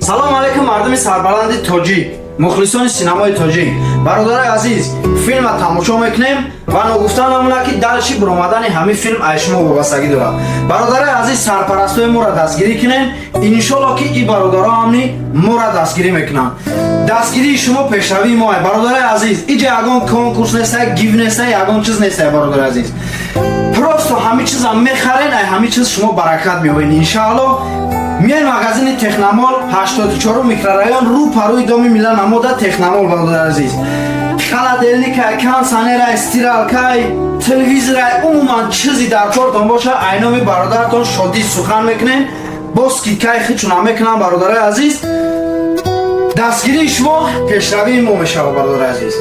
салом алейкум мардуми сарбаланди тоҷик, мухлисони синамои тоҷик. Бародари азиз, филма тамошо мекунем ва ногуфта намона ки дарши буромадани ҳамин филм ай шумо вобастагӣ дорад. Бародари азиз, сарпарастои моро дастгирӣ кунем. Иншолло ки и бародаро ҳамни моро дастгирӣ мекунанд. Дастгирии шумо пешравии мо. Бародари азиз, иҷа ягон конкурс нестай, гив нестай, ягон чиз нестай. Бародари азиз, просто ҳамин чиза мехарен, ай ҳамин чиз шумо баракат меёбед иншаалло. Миян магазини Техномол 84 микрорайон рӯ парӯи доми Милан намода Техномол. Бародари азиз, холодильника, кондиционера, стиралка, телевизора, умуман чизи дар кортон боша ай номи бародаратон шодӣ сухан мекунем. Бо скидкаи хичуна мекунам. Бародари азиз, дастгирии шумо пешравии мо мешавад. Бародари азиз,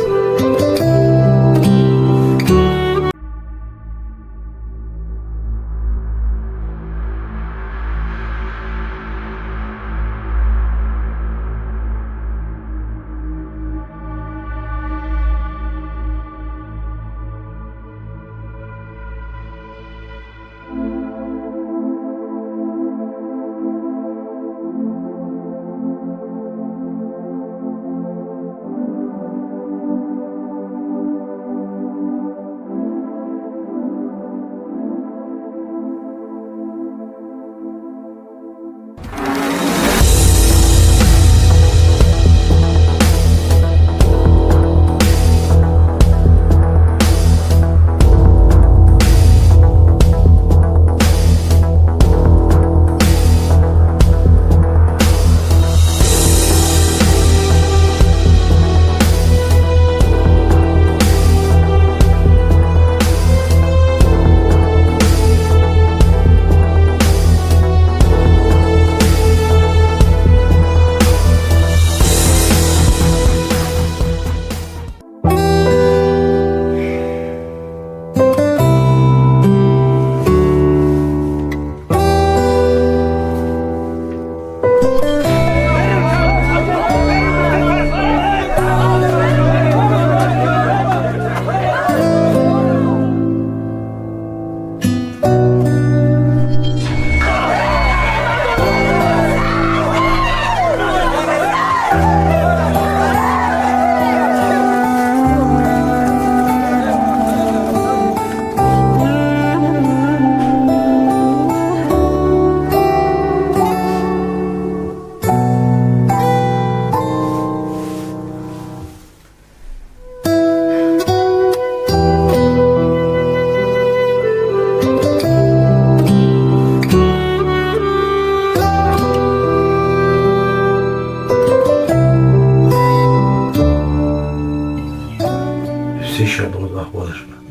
شباب احوالش بد.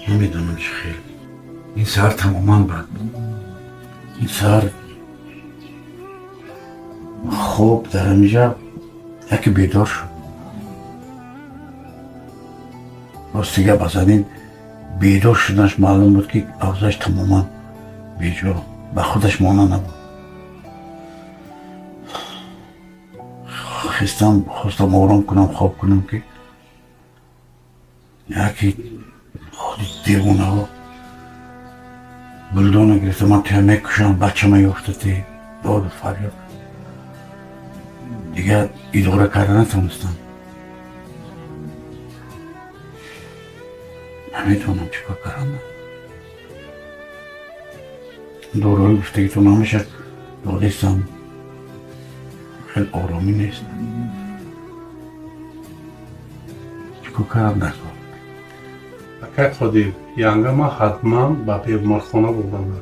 نمیدونم چه خیلی این سهر تماما بد. این سهر خوب در اینجا یکی بیدار شد. راستیگه بزنین بیدار شدنش معلوم بود که آغازش تماما بیجا به خودش مانع نبود. خواستم آرام کنم، خواب کنم که یکی خودی دیوونه ها بلدانه گرفته من تیه میکشم، بچه می افتاده داد و فریاد. دیگه اداره کرده نتونستم. نمیدونم چیکار کردم. دورایی گفته که تو نمیشه دادستم خیلی آرامی نیست. چیکار کردم نکن. اکه خودی یانگه ما حتما با بیمارخانه بردم.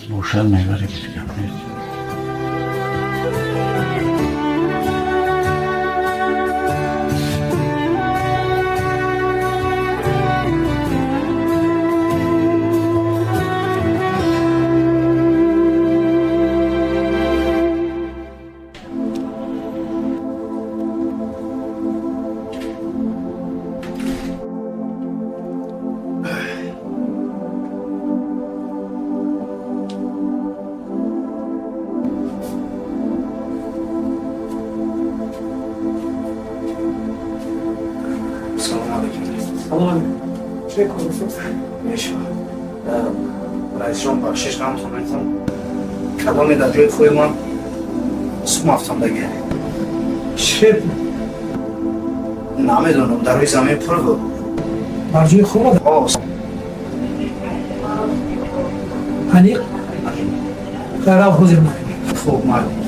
روشن میبره که دیگه نیست. سلام علیکم. چه کنید؟ میشه. رئیسان بخشش هم تونستم کلامی در جای خوی من سوم افتم دیگه چه؟ نمیدونم در روی زمین پر بود برجوی خوب ده؟ انیق؟ خیرم خوزیر من خوب معلوم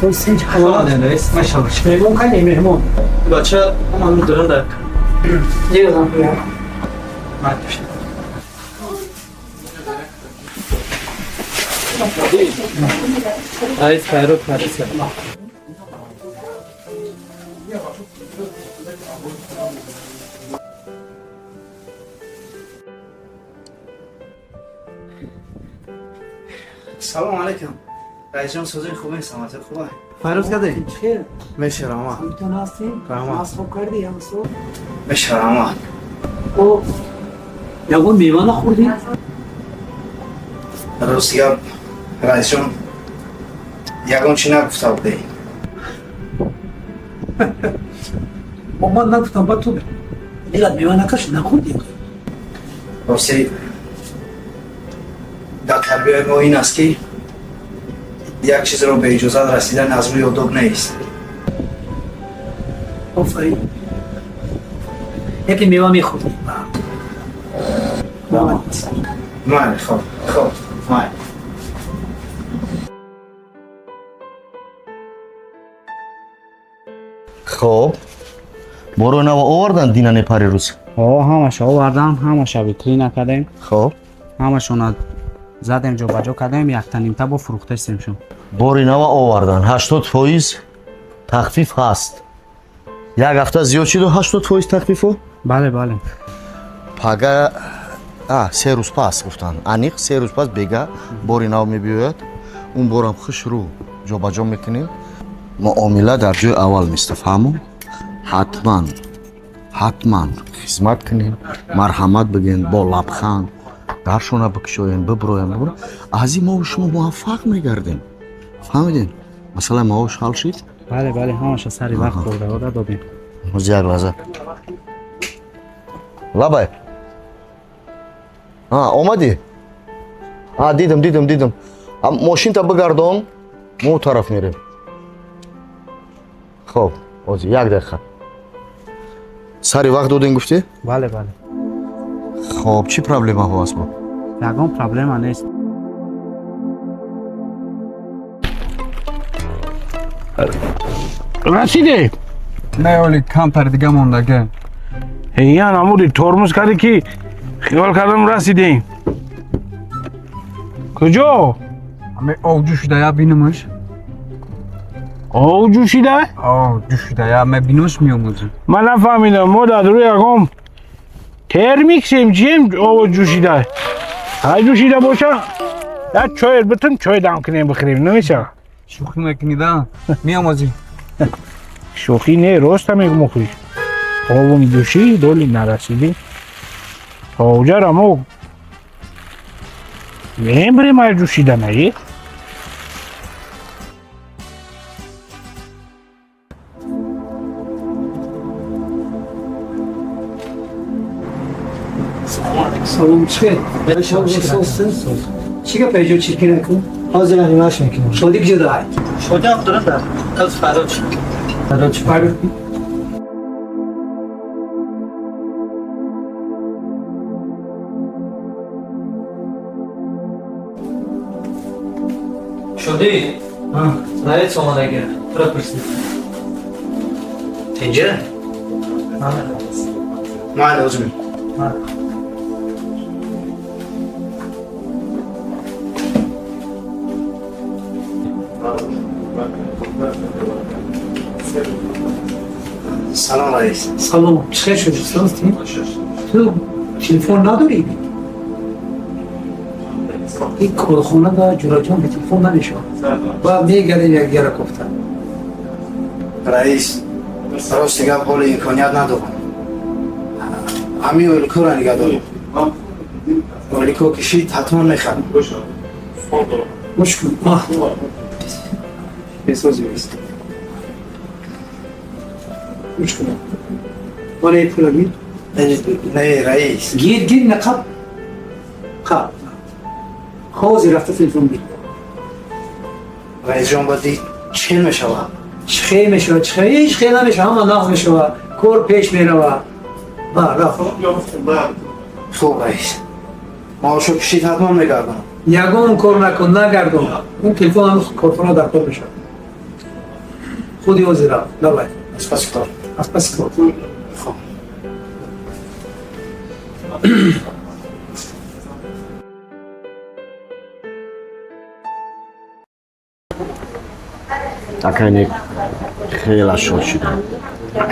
تو سنج حیوان رئیس ماشاءالله مهمون خیلی مهمون بچه هم دارن در دیگه دارم بیارم رئیس خیرات رئیس سلام علیکم رئیس جان سوزی خوبه سلامت خوبه فیروز کدی خیر مشرما میتون هستی؟ رحمت. ناز خوب کردی هم صبح مشرما او یکون میوه نخوردی؟ روسیا رئیس جان یگون چی نگفته بوده با من نگفتم با تو دیگه میوه نکش نخوردی روسی در تربیه ما این است که یک چیز رو به اجازت رسیدن از روی ادب نیست آفرین یکی میوه میخوردی مال خب مال خب برو اینا آوردن دینا نپاری روز همش آوردم همش ویترین کردیم خب همشون زدیم جو بجا کردیم یک تا نیم تا با فروخته شدیم برو اینا آوردن 80% تخفیف هست یک هفته زیاد شد و 80% تخفیفو بله پگه 3 روز پس گفتن انیق 3 روز پس بگه برو اینا میبیاید اون برم خوش رو جو بجا میکنیم معامله در جای اول میستفهمم حتما خدمت کنین مرحمت بگین با لبخند درشونه بکشوین ببروین از این ما و شما موفق میگردیم فهمیدین مثلا ما وش حال شید بله همش سری وقت خورده و دادیم از یک لحظه لبای اومدی دیدم ماشین تا بگردم مو طرف میریم خب اوزی یک دقیقه سری وقت دادین گفتی؟ بله خب چی پرابلم هست با؟ یکم پرابلم نیست رسیده نه ولی کمتر دیگه موندگه این عمودی ترمز کردی که خیال کردم رسیدیم کجا؟ همه آو جوشیده یا بینمش آو جوشیده؟ آو جوشیده یا همه بینوش میوموزه من نفهمیدم ما در روی یکم ترمیکسیم چیم آو جوشیده های جوشیده باشه در چای بتون چای دم کنیم بخوریم نمیشه شوخی میکنی دا میام ازی شوخی نه راست میگم مخوی خوابم جوشی دولی نرسیدی تا اوجا رمو میم بریم های جوشیده نهی سلام چه؟ چی که پیجو چیکی نکن؟ حاضر نیمهش میکنم شادی کجا داری؟ شده هم دارم در از فراد شد فراد چی؟ فراد شده؟ نهایت سامانه را پرسید تنجره؟ ما لازمی سلام رئیس سلام چه شدی؟ سلام تو تلفن نداری؟ این کارخانه دا جوراجان به تلفن نمیشه و میگردیم یک گره کفتن رئیس راست دیگه حال امکانیت ندارم همین اولیکو را نگه دارم اولیکو کشید حتما میخرم مشکل بسازی بیست مشکل ولی این پولا گیر نه رئیس گیر نقب خب خوزی رفته تلفن گیر رئیس جان باید چه میشوه چخی میشه هیچ خیلی نمیشه همه ناف میشه کور پیش میره رفت خوب رئیس ماشو کشید حتما میگردم یگون کار نکن نگردم اون تلفن هم کارخانه در کار میشه خودی وزی رفت نباید از پس کار از پس کار خب акайнек хела шод шудам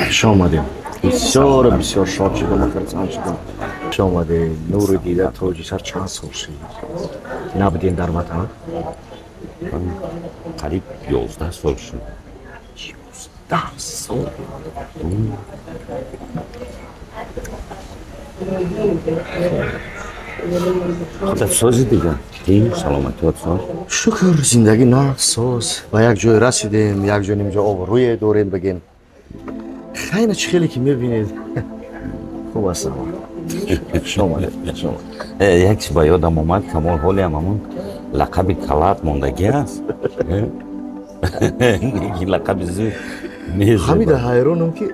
хуш омадем бисёр шод шудам хурсанд шудам хуш омадем нури дида тоҷи сар чанд сол шид набудем дар ватан قریب 11 سال شد 11 сол خودت سازی دیگه این سلامتی هات ساز шукр зиндагӣ насоз ба як ҷой расидем як ҷой нимҷо обрӯе дорем бигем хайна чӣ хеле ки мебинед хуб астам یک چی با یادم اومد کمال حالی هم همون لقب کلات موندگی است این لقب زود ҳамида ҳайронам ки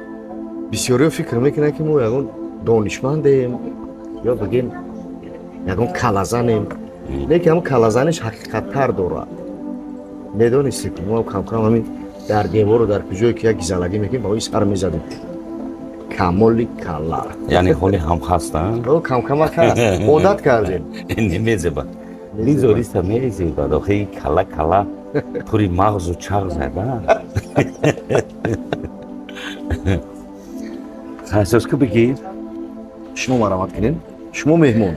бисёриҳо фикр мекунанд ки мо ягон донишмандем ё бигем ягон калазанем лекин ҳамн калазаниш ҳақиқаттар дорад медонисте ки мо камкам ҳамин дар девору дар куҷое ки як гизалагӣ мекунем ба ои сар мезадем камоли кала یعنی حالی هم هستن камкамак ҳаст одат кардем نمیزیبا لیزوریستا میزیبا داخل کلا کلا پوری مغز و چغ زده احساس که بگیر шумо марамат кунед шумо меҳмон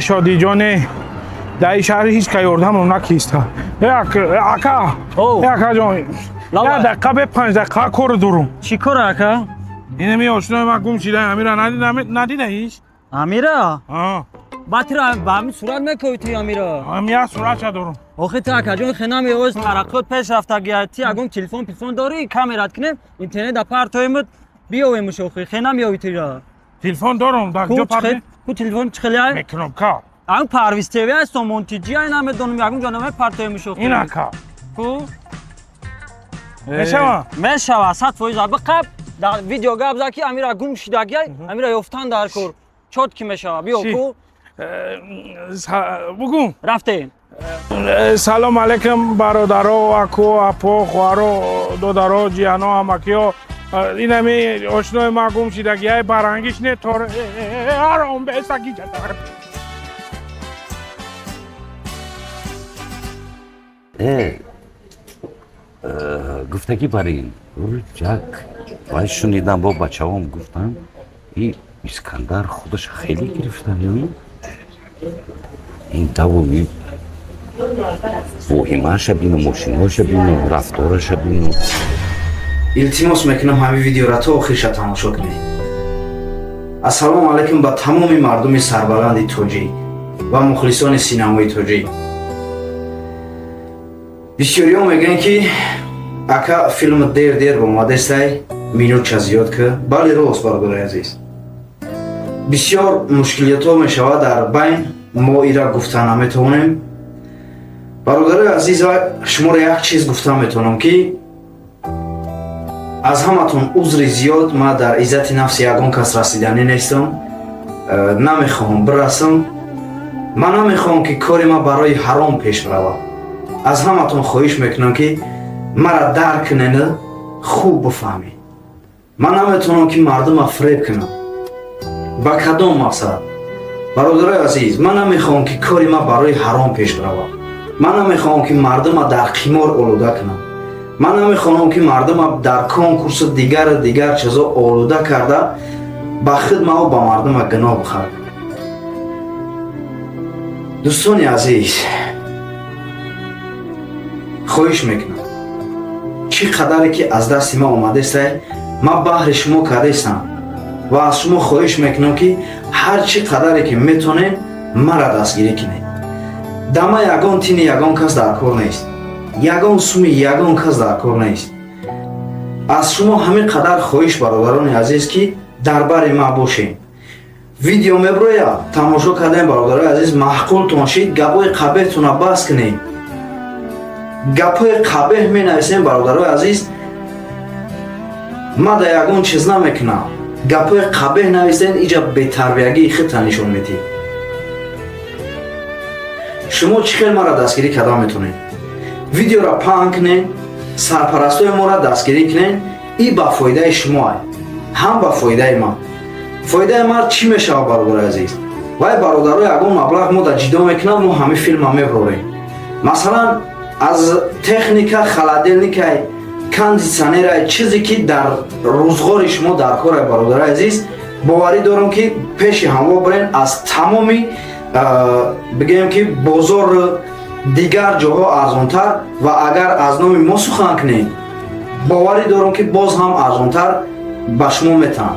شادی جانه در این شهر هیچ که یاردم نکیسته اکا اکا جان یه دقیقه به 5 دقیقه کار دارم چی کار اکا؟ اینه می آشنای من گم شده امیره ندیده هیچ؟ امیره؟ آه باتیرا با همین صورت نکوی توی امیره همین صورت چه دارم آخه تا اکا جان خنام یوز ترقیات پیش رفته گیتی اگم تلفن داری کامرات کنیم اینترنت اپارتمانت بیاویمش آخه خنام یوی توی تلفن دارم در جو پرده کو تلفن چخلیه؟ میکنم کار اون پرویز تیوی است و مونتیجی این همه دونم یکم جانمه پارتایمش آخه این اکا کو؟ میشوه 100% بقب در ویدیو گاب زاکی امیره گم شدگی امیره یفتن در کور چوت کی میشوه بیا کو بگو رفته سلام علیکم برادرها و اکو اپا خوارو دادرها جیانا همکیو این همی آشنای ما گم شدگی های برانگیش نه تاره آرام به سکی جدار گفتگی برای جک باید شنیدم با بچه هم گفتم این اسکندر خودش خیلی گرفتن یعنی این دومی وحیمه‌اش بینو، ماشین‌هاش بینو، رفتارش بینو. илтимос мекунам ҳамин видеоро то охирша тамошо кунед. ассалому алайкум ба тамоми мардуми сарбаланди тоҷӣ ва мухлисони синамои тоҷӣ. бисёриҳо мегӯянд ки ака филм дер омадестай минутча зиёд ки бале рост бародари азиз. бисёр мушкилиятҳо мешавад дар байн, мо ира гуфта наметавонем. бародари азиз ва шуморо як чиз гуфта метавонам ки аз ҳаматон узри зиёд ман дар иззати нафси ягон кас расиданӣ нестам, намехоҳам бирасам. ман намехоҳам ки кори ман барои ҳаром пеш равад. аз ҳаматон хоҳиш мекунам ки мара дарк кунед, хуб бифаҳмед. ман наметавонам ки мардума фреб кунам. ба кадом мақсад? бародари азиз, ман намехоҳам ки кори ман барои ҳаром пеш равад. ман намехоҳам ки мардума дар қимор олуда кунам. ман намехоҳам ки мардума дар конкурсу дигар чизо олуда карда ба хидмао ба мардума гуноҳ бихарад. дӯстони азиз, хоҳиш мекунам чӣ қадаре ки аз дасти ман омадестай, ман баҳри шумо кардестам ва аз шумо хоҳиш мекунам ки ҳар чӣ қадаре ки метонед мара дастгирӣ кунед. дама ягон тини ягон кас дар кор нест. ягон суми ягон кас дар кор нест. аз шумо ҳамин қадар хоҳиш бародарони азиз ки дар бари ман бошед. видео меброя тамошо кардем бародари азиз, маҳқултон шид, гапои қабеҳтона бас кунед. гапои қабеҳ менависем бародари азиз, ман да ягон чиз намекунам. гапои қабеҳ нависен, иҷа бетарбиягии худта нишон медиҳед. шумо чӣ хел мара дастгирӣ карда метонед? видеоро паҳн кунед, сарпарастои моро дастгирӣ кунед. и ба фоидаи шумо ай, ҳам ба фоидаи ман. фоидаи ман чӣ мешавад бародари азиз? вай бародаро ягон маблағ мо да ҷидо мекунад, мо ҳамин филма меброрем. масалан аз техника, холодильникай, кондитсионерай, чизе ки дар рӯзғори шумо дар корай бародари азиз, боварӣ дорам ки пеши ҳамво бирен аз тамоми бигӯем ки бозор дигар ҷоҳо арзонтар ва агар аз номи мо сухан кунед, боварӣ дорам ки боз ҳам арзонтар ба шумо метаҳам.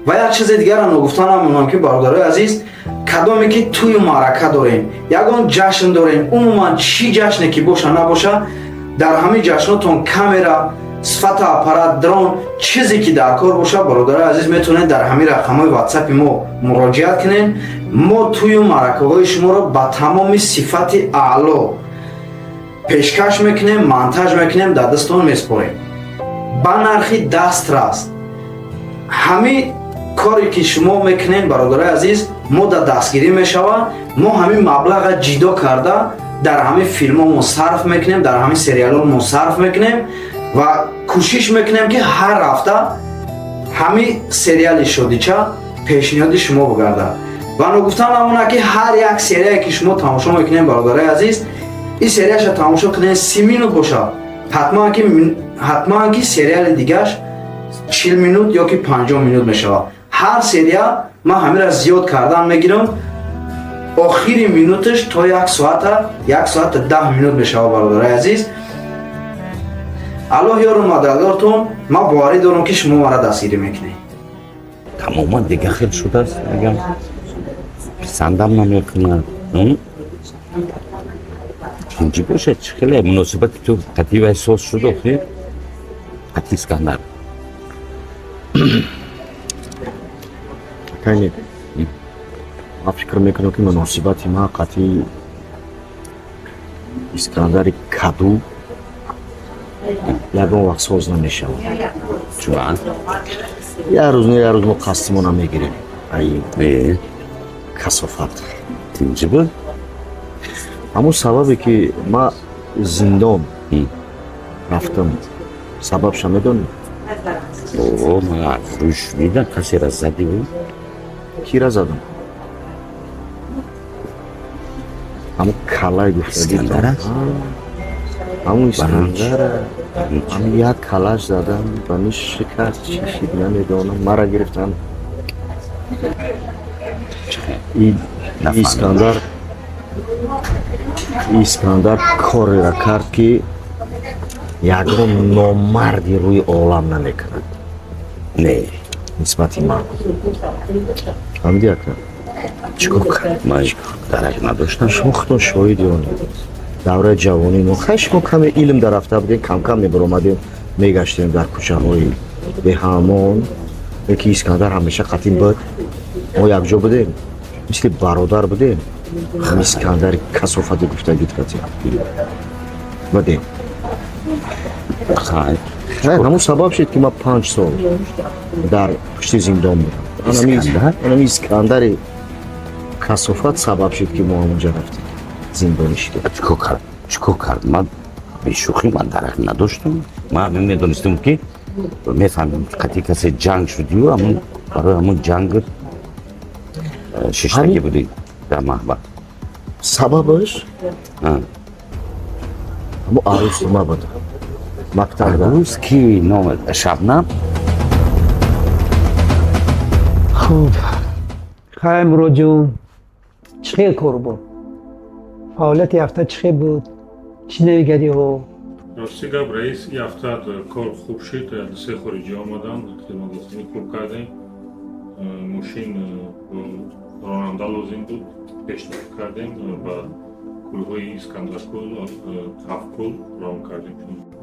ва як чизи дигаро ногуфта намонам ки бародари азиз, кадоме ки тӯю маърака дорем, ягон ҷашн дорем, умуман чӣ ҷашне ки боша набоша, дар ҳамин ҷашнотон камера, сифата аппарат, дрон, чизе ки дар кор боша, бародари азиз метавонед дар ҳамин рақамҳои ватсапи мо муроҷиат кунед. мо тӯю маъракаҳои шуморо ба тамоми сифати аъло пешкаш мекунем, монтаж мекунем, дар дастон меспорем ба нархи дастрас. ҳамин коре ки шумо мекунед бародари азиз, мо да дастгирӣ мешавад. мо ҳамин маблаға ҷидо карда дар ҳамин филмҳо сарф мекунем, дар ҳамин сериалҳо сарф мекунем ва кӯшиш мекунем ки ҳар ҳафта ҳамин сериали шодича пешниҳоди шумо бигардад. ва ногуфтан намонад ки ҳар як серияе ки шумо тамошо мекунед бародари азиз, ин серияша тамошо кунед 30 минут бошад. ҳатман ки сериали дигаш 40 минут ё ки 50 минут мешавад. ҳар серия ман ҳамира зиёд кардан мегирам, охири минуташ то 1 соата 10 минут мешавад бародари азиз. аллоҳ ёру мададгортон. ман боварӣ дорам ки шумо мара дастгирӣ мекунед. тамоман дига хел шудааст, агар писандам намекунад. ҷинҷӣ бошад, чӣ хеле муносибати ту қатъи вай соз шуд охир? қатъи Искандар. акайни ман фикр мекунам ки муносибати ман қатъи Искандари каду ягон вақт соз намешавад. чунан як рӯз мо қасдимо намегирем. ай касофат. тинҷӣ буд? ҳамон сабабе ки ман зиндон рафтам, сабабша медонӣ? ман рӯш видам, касера задиву? кира задам? ҳамон калай Искандара? ҳамон Искандара. ҳамин як калаш задам, ба ми шикаст чӣ шид намедонам, мара гирифтам. Искандар искандар корера кард ки ягон номарди рӯи олам намекунад не нисбати ман ҳамди ака чикор кард ман дарак надоштам. шумо худон шоҳиди он давраи ҷавонӣ мо хай шумо каме илм дарафта будем кам мебаромадем мегаштем дар кӯчаҳои беҳамон ки искандар ҳамеша қатъин буд мо якҷо будем мисли бародар будем ҳам искандари касофати гуфтагит қатъин будем Хай. ҳамун сабаб шуд ки ман 5 сол дар пушти зиндон будам анами искандари касофат сабаб шуд ки мо ҳамунҷа рафтем зиндонӣ шудем чикор кард? Ман бешӯхӣ ман дарак надоштам. Ман медонистам ки мефаҳмем қатъи касе ҷанг шудию барои ҳамун ҷанг шиштагӣ будӣ дар маҳбат. сабабаш ҳамун арӯс ма буда мактабда рӯз ки номи Шабнам. хуб хай муроҷон чӣ хел кор буд фаъолияти ҳафта чӣ хел буд чӣ навигариҳо рости гап раис и ҳафта кор хуб шуд се хориҷӣ омаданд хидматгузорӣ хуб кардем мошин ронанда лозим буд пешниҳод кардем ба кулҳои искандаркул ҳафткул рон кардем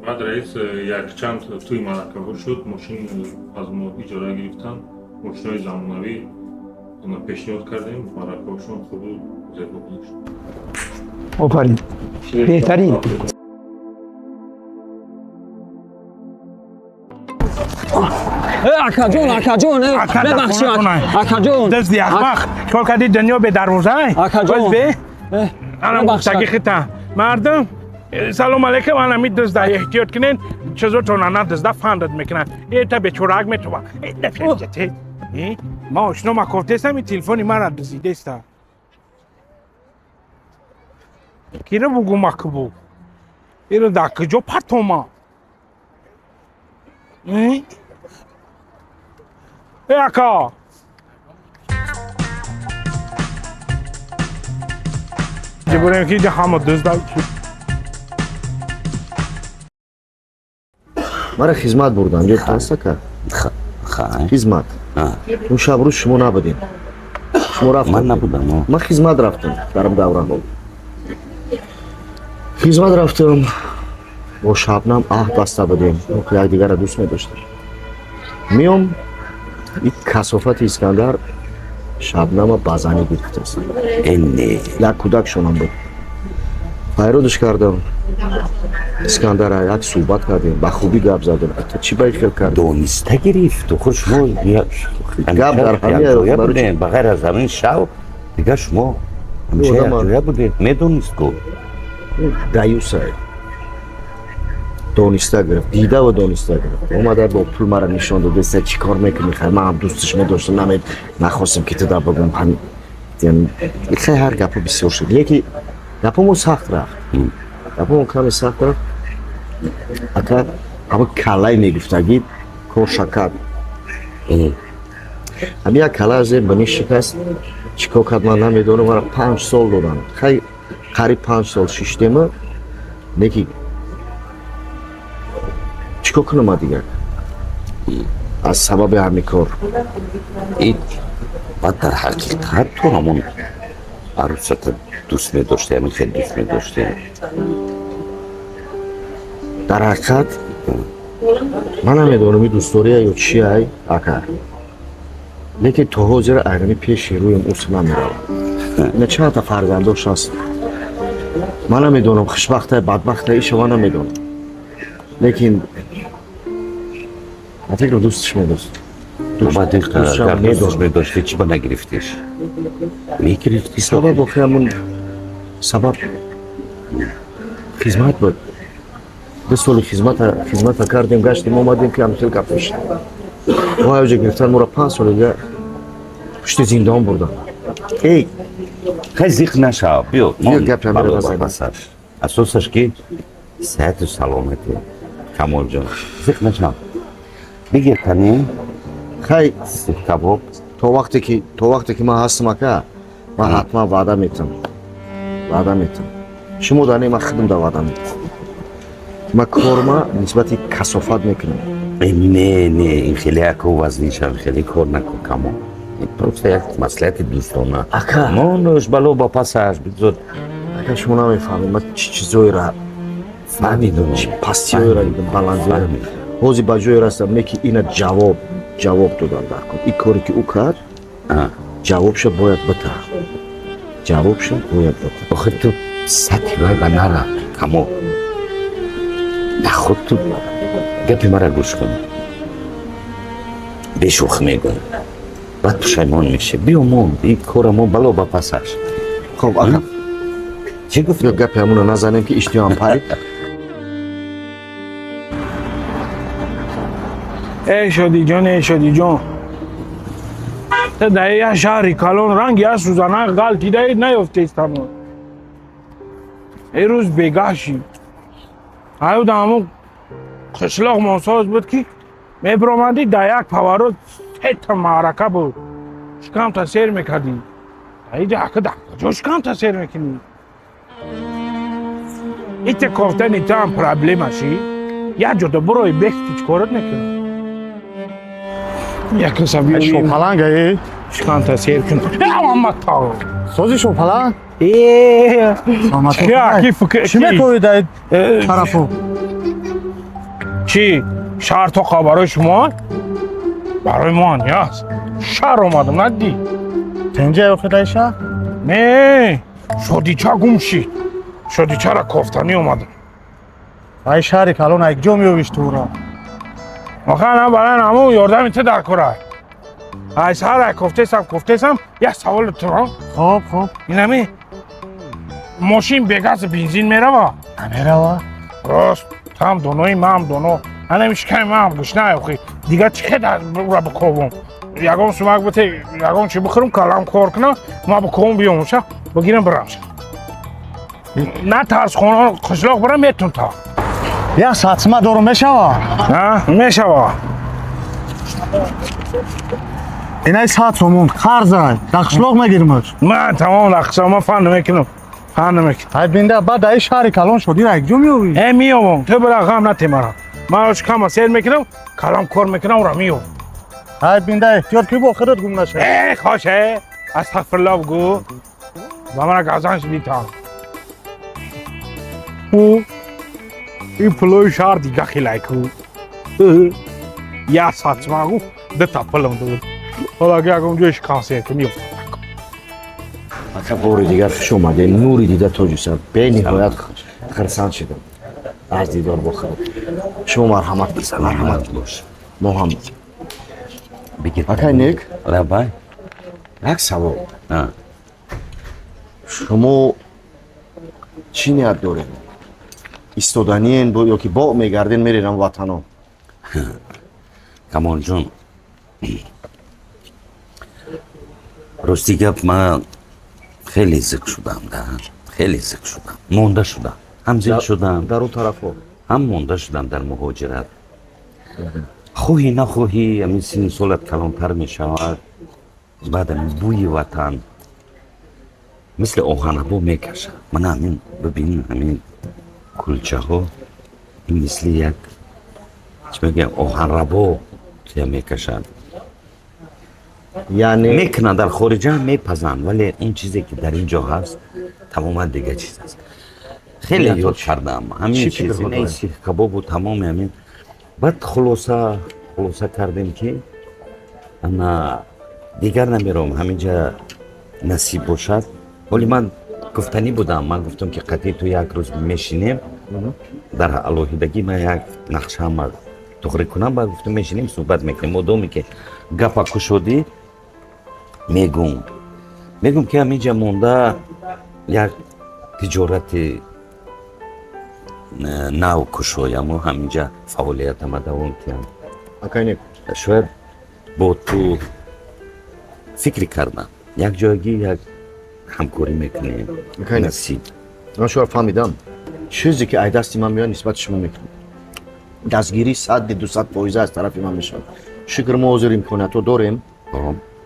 баъд раис якчанд тӯи маъракаҳо шуд мошин аз мо иҷора гирифтанд мошинҳои замонавӣ пешниҳод кардем маъракаҳошон хубу зебо гашт офарин беҳтарин акаҷон бебахшед акаҷон дасти ахмақ чикор кардӣ дунё бедарвоза Акаҷон. анам гуфтаги хита мардум салому алейкум анами дузда эҳтиёт кунед чизотон ана дузда фандад мекунад эта бечорак метова нафиҷате ма ошно макофтесами телефони мара дузидеста кира бугу макбу иро дар куҷо партома ака ҷибурем ки ҳама дузда мара хизмат бурдам ҷоастака Хай. хизмат он шабрӯз шумо набудем шумо рафтед Ман набудам. ман хизмат рафтам дар давраҳо хизмат рафтам бо шабнам аҳд баста будем якдигара дӯст медоштем меом и касофати искандар шабнама базанӣ гирифтааст Не. як кӯдакшонам буд пайродаш кардам искандара як суҳбат кардем ба хубӣ гап задем то чӣ байд фикр кардем дониста гирифт охир шумо гап дар ҳамин будем ба ғайр аз ҳамин шав дигар шумо ҳамеша якҷоя будед медонист ку даюсай дониста гирифт дида ва дониста гирифт омада бо пул мара нишон додеста чӣ кор мекунӣ хай ман ҳам дӯсташ медоштам нахостам ки туда бигум хай ҳар гапо бисёр шуд леки гапомо сахт рафт гапомо каме сахт рафт ака ҳама калай мегуфтагид кор шакад ҳами як кала аз бани шикаст чӣ кор кард ман намедонам мара 5 сол доданд хай қариб 5 сол шиштема леки чӣ кор кунам дигар аз сабаби ҳамин кор баъд дар ҳақиқат ту ҳамон арӯсата дӯст медоштӣ ҳамин хел дӯст медоштӣ дар ҳақиқат ман намедонам и дӯстдория ё чия ака лекин то ҳозир айрани пеши рӯям уср намеравад ина чанда фарзандош аст ман намедонам хушбахтае бадбахтае иша ман намедонам лекин ман фикрам дӯсташ медост баъд ин қадар дӯсташ медоштӣ чӣ ба нагирифтиш мегирифтӣ сабаб охир ҳамун сабаб хизмат буд 2 соли хизмата кардем гаштем омадем ки ҳамин хел гапо шуд мо ҳаёҷа гирифтан моро 5 сол дига пушти зиндон бурдам хай зиқ нашав биё гапа меравад асосаш ки сеҳату саломате камолҷон зиқ нашав бигир канӣ хай сих кабоб то вақте ки ман ҳастам ака ман ҳатман ваъда метам ваъда метам. Шумо дар не ман хидмда ваъда метам. Ман корма нисбати касофат мекунам. не ин хеле ако вазнишам хеле кор накун камо просто як маслиҳати дӯстона Ака. нонуш бало ба пасаш бизор Ака шумо намефаҳмед ман чӣ чизоеро фаҳмидум чӣ пастиёеро дидам баландиёро. ҳозир ба ҷое расам ки ина ҷавоб додам дар кор. Ин коре ки ӯ кард ҷавобша бояд битар. Ҷавобша бояд битар. охир ту сатҳи вай ба нара камо нахуд ту гапи мара гӯш кун бешӯх мегӯм баъд пушаймон мешӣ биё мо ин кора мо бало ба пасаш Хоб ака чӣ гуфт ё гапи ҳамуна назанем ки иштиҳом парид. ای شادی جان تا در یه شهری کلان رنگ یه سوزنه غلطی دهی نیفته استمون ای روز بگاهشی ایو در همون قشلاق ماساز بود که میبرامندی در یک پاورو سه معرکه بود شکم تا سیر میکردی ایجا حقه در کجا شکم تا سیر میکنی ایت کافته نیتا هم پرابلمشی یه جدا بروی بختی چکارت نکنی یک سبیه شوپلنگ ای شکم تا سیر کن محمد تا سازی شوپلنگ کی فکر چی میکنی در طرفو چی؟ شهر تا خبرای شما؟ برای ما نیست شهر اومدم ندی تنجه او خدای شهر؟ نه شادی چه گم شید شادی چه را کافتنی اومدم ای شهری کلان یک جا میویش تو را آخه نه برای نمو یاردم ایت در کره ای سهر یک کافته سم یک سوال تو را خب اینمی ماشین بگاز بنزین میره با نمیره راست هم دونوی ما هم دونو هنمیش که ما هم گوش نه اخی دیگه چه در را بکوبم یکم سمک بته یکم چی بخورم کلام کار کنم ما بکوبم بیام شا بگیرم برم شا نه ترس خونه قشلاق برم میتون تا یک ساعت دارو میشوا ها میشوا اینای ساعت سومون خرزای دخشلاق میگیرمش من تمام لخصا ما فن نمیکنم های بینده بعد ای شهری کلان شدی را یک جا میوی میام تو برا غم نتی مرا من اش کم سیر میکنم کلام کار میکنم را میام های بینده احتیاط کی با خودت گم نشه خوشه استغفرالله بگو و من گازانش بیتام او این پلوی شهر دیگه خیلی کو یا ساعت مگو ده تپلم دو حالا اگه اگه اونجا اشکانسیه که میفتم اکا باری دیگر خوش اومده نوری دیده توجیسم به نهایت خرسان شدم از دیدار بخورم شما مرحمت باش ما هم بگیر اکا نیک لبای یک سوال شما چی نیت دارین؟ ایستادنین یا که با میگردین میرین وطنو камол ҷон рости гап ман хеле зик шудам хеле зик шудам монда шудам ҳам зик шудам дар он тарафо ҳам монда шудам дар муҳоҷират хоҳӣ нахоҳӣ ҳамин синни солат калонтар мешавад баъд бӯи ватан мисли оҳанабо мекашад мана ҳамин бибин ҳамин кулчаҳо ин мисли як чӣ мегӯям оҳанрабо я мекашад яъне мекунад дар хориҷа мепазанд вале он чизе ки дар ин ҷо ҳаст тамоман дига чиз аст хеле ёд кардам ҳамин чиз ин сих кабобу тамоми ҳамин баъд хулоса кардем ки ана дигар намеравам ҳамин ҷа насиб бошад вале ман гуфтанӣ будам ман гуфтам ки қатъи ту як рӯз мешинем дар алоҳидагӣ ман як нақшаама тухрӣ кунам баъд гуфтам мешинем суҳбат мекунем модоме ки гапа кушодӣ мегум ки ҳамин ҷа монда як тиҷорати нав кушояму ҳамин ҷа фаъолиятама давом киям акайнек шояд бо ту фикри кардам як ҷойгӣ як ҳамкорӣ мекунем насиб ман шояд фаҳмидам чизе ки ай дасти ман меояд нисбати шумо мекунам дастгирӣ 100-200% аз тарафи ман мешавад шукр мо ҳозир имкониятҳо дорем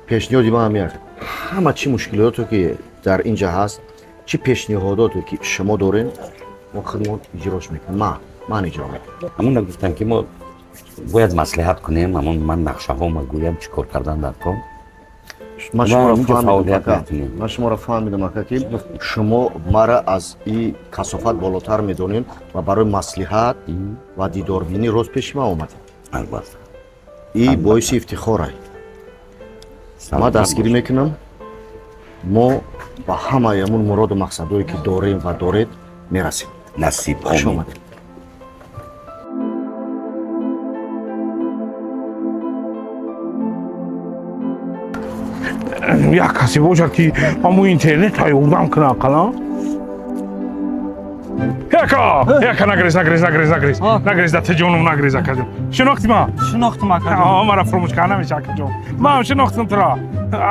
пешниҳоди ман ҳам як ҳама чӣ мушкилоте ки дар ин ҷа ҳаст чӣ пешниҳодоте ки шумо дорем мо хидмат иҷрош мекунем ман иҷро мекунам ҳамуна гуфтам ки мо бояд маслиҳат кунем ҳамун ман нақшаҳо гӯям чӣ кор кардан дар кор ман фаъолият метунем ман шуморо фаҳмидам ака ки шумо мара аз и касофат болотар медонем ва барои маслиҳат ва дидорбинӣ роз пеши ман омадем албатта и боиси ифтихорай ман дастгирӣ мекунам мо ба ҳамаи ҳамун муроду мақсадҳое ки дорем ва доред мерасем насиб хуш омин омадем як касе бошад ки ҳамун интернетро ёрдам кунад қалам яка нагрез датаҷонум нагрез акаҷон шинохтӣ ман шинохтум акаҷон мара фуромӯш карда намеша акаҷон ман шинохтам туро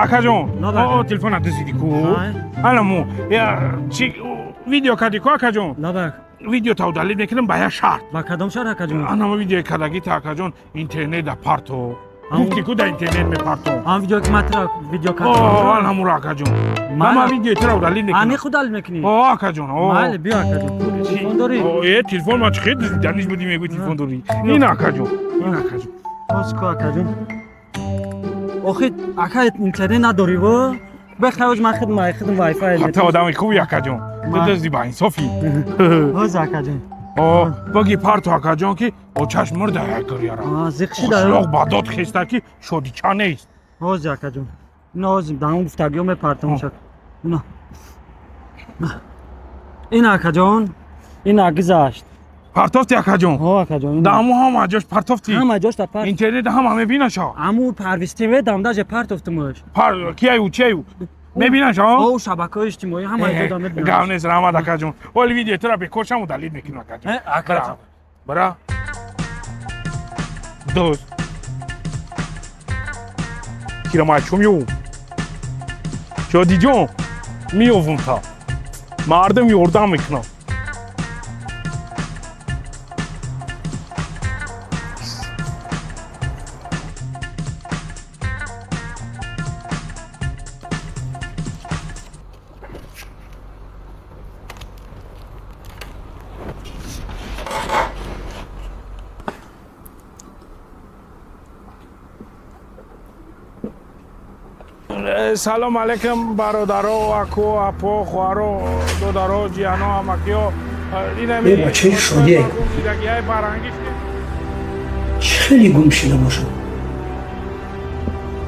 акаҷон телефона дузиди ку аламу чи видео кади ку акаҷон лабак видео тавдалид мекунам ба як шарт ба кадом шар акаҷон анама видео кадагита акаҷон интернет да парто гуфти ку да интернет мепарто ҳам видео ки матра видео анамуро акаҷон мама видео тавдалид мекунам ани худ дал мекунӣ акаҷон майли биё акаҷон телефон дорӣ телефон ма чи хеле даниш будӣ мегӯй телефон дорӣ ин акаҷон ҳозку акаҷон охи ака интернет надориву бехаёж ман хидм вайфай ҳатта одами куби акаҷон дадазди ба инсофӣ ҳоз акаҷон баги парто акаҷон ки очаш мурда якаряра зиқшида ошлоқ ба дод хеста ки шодича нест ҳоз акаҷон ина ҳоз даҳум гуфтагиҳо мепартам шад ина ин акаҷон ин агизашт партофти акаҷон акаҷон даму ҳама ҷош партофти ҳама ҷошта парт интернет ҳама мебинаша аму парвистиве дамдаже партофтумош кияю чияю мебинаша о шабакаҳои иҷтимоӣ ҳама ҷода мебинам гав нест раҳмат акаҷон оли видеотора бекошаму далид мекунам акаҷон бара дост кирамачумю ҷодиҷон меовунта мардум ёрдам мекунам салом алейкум бародаро аку апо хуаро додаро ҷияно амакиё бачаи шодие чӣ хеле гум шуда бошад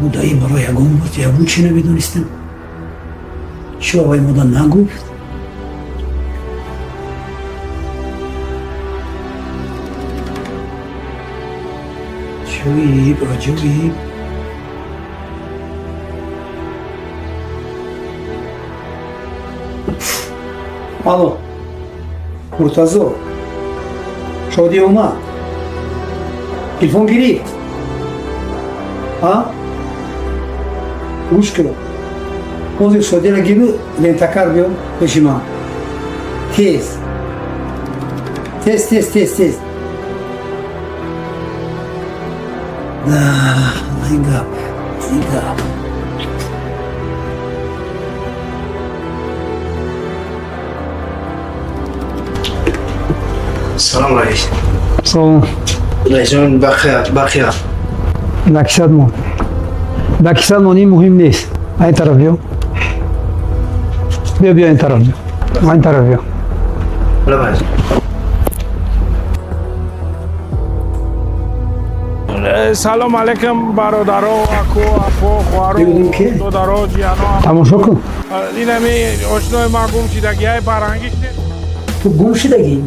муддаӣ барои ягон бор ягон чӣ намедонистем чӣ овои модар нагуфт аҷоиб аҷоиб алло муртазо шодӣ омад телефон гирифт гӯш кун ҳозир шодира гиру лентакар биё пеши ман тез ин гап салом раис салом раисjon бахияр дакисад мон ин муҳим нест айн тараф биё биё ин тараф биё салом алейкум бародаро аку апо хуаро додаро ҷияно тамошо кун инами ошнои ман гум шидагиҳои фарҳангиш ту гум шидагӣ